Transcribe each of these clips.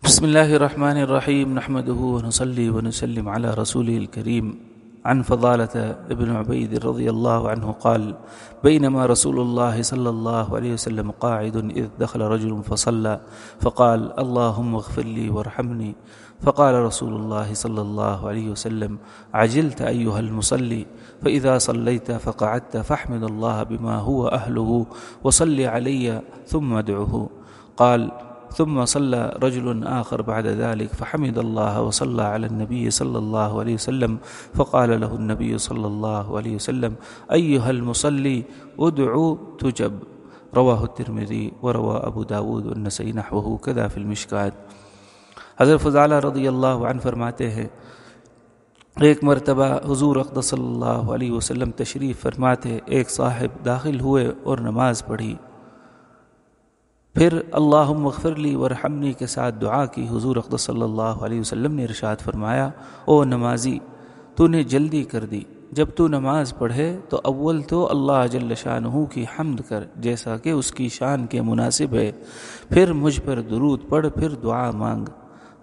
بسم الله الرحمن الرحيم نحمده ونصلي ونسلم على رسوله الكريم. عن فضالة ابن عبيد رضي الله عنه قال: بينما رسول الله صلى الله عليه وسلم قاعد إذ دخل رجل فصلى فقال: اللهم اغفر لي وارحمني. فقال رسول الله صلى الله عليه وسلم: عجلت أيها المصلي، فإذا صليت فقعدت فاحمد الله بما هو أهله وصل علي ثم ادعه. قال: ثم صلى رجل آخر بعد ذلك فحمد الله وصلى على النبي صلى الله عليه وسلم، فقال له النبي صلى الله عليه وسلم: أيها المصلي ادعو تجب. رواه الترمذي وروى ابو داود والنسائی نحوه كذا في المشکات۔ حضرت فضالہ رضی اللہ عنہ فرماتے ہیں، ایک مرتبہ حضور اقدس صلی اللہ علیہ وسلم تشریف فرماتے، ایک صاحب داخل ہوئے اور نماز پڑھی، پھر اللہم اغفر لی ورحمنی کے ساتھ دعا کی۔ حضور اقدس صلی اللہ علیہ وسلم نے ارشاد فرمایا: او نمازی، تو نے جلدی کر دی، جب تو نماز پڑھے تو اول تو اللہ جل شانہ کی حمد کر جیسا کہ اس کی شان کے مناسب ہے، پھر مجھ پر درود پڑھ، پھر دعا مانگ۔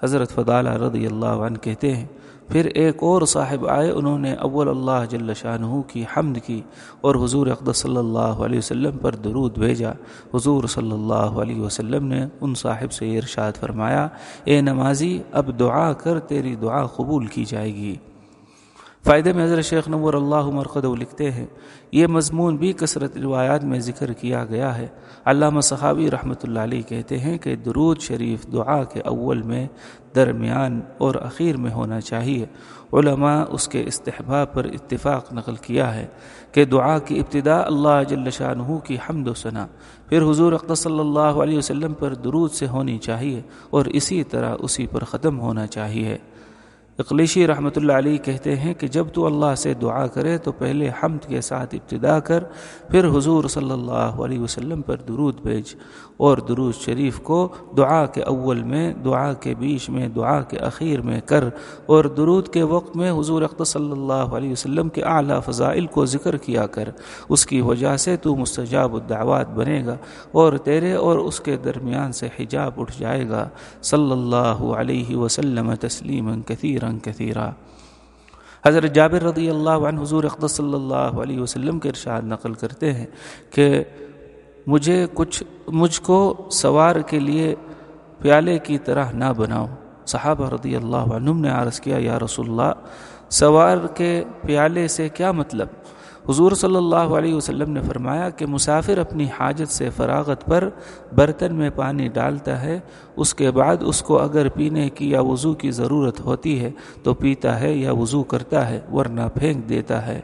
حضرت فضالہ رضی اللہ عنہ کہتے ہیں، پھر ایک اور صاحب آئے، انہوں نے اول اللہ جل شانہ کی حمد کی اور حضور اقدس صلی اللہ علیہ وسلم پر درود بھیجا۔ حضور صلی اللہ علیہ وسلم نے ان صاحب سے ارشاد فرمایا: اے نمازی، اب دعا کر، تیری دعا قبول کی جائے گی۔ فائدے میں حضرت شیخ نور اللہ مرقدہ لکھتے ہیں، یہ مضمون بھی کثرت روایات میں ذکر کیا گیا ہے۔ علامہ سخاوی رحمۃ اللہ علیہ کہتے ہیں کہ درود شریف دعا کے اول میں، درمیان اور اخیر میں ہونا چاہیے۔ علماء اس کے استحباب پر اتفاق نقل کیا ہے کہ دعا کی ابتدا اللہ جل شانہ کی حمد و ثنا، پھر حضور اقدس صلی اللہ علیہ وسلم پر درود سے ہونی چاہیے اور اسی طرح اسی پر ختم ہونا چاہیے۔ اقلیشی رحمۃ اللہ علیہ کہتے ہیں کہ جب تو اللہ سے دعا کرے تو پہلے حمد کے ساتھ ابتدا کر، پھر حضور صلی اللہ علیہ وسلم پر درود بھیج، اور درود شریف کو دعا کے اول میں، دعا کے بیچ میں، دعا کے اخیر میں کر، اور درود کے وقت میں حضور اقدس صلی اللہ علیہ وسلم کے اعلیٰ فضائل کو ذکر کیا کر۔ اس کی وجہ سے تو مستجاب الدعوات بنے گا اور تیرے اور اس کے درمیان سے حجاب اٹھ جائے گا۔ صلی اللہ علیہ وسلم تسلیما کثیرا کثیرا۔ حضرت جابر رضی اللہ عنہ حضور اقدس صلی اللہ علیہ وسلم کے ارشاد نقل کرتے ہیں کہ مجھ کو سوار کے لیے پیالے کی طرح نہ بناؤ۔ صحابہ رضی اللہ عنہم نے عرض کیا: یا رسول اللہ، سوار کے پیالے سے کیا مطلب؟ حضور صلی اللہ علیہ وسلم نے فرمایا کہ مسافر اپنی حاجت سے فراغت پر برتن میں پانی ڈالتا ہے، اس کے بعد اس کو اگر پینے کی یا وضو کی ضرورت ہوتی ہے تو پیتا ہے یا وضو کرتا ہے، ورنہ پھینک دیتا ہے۔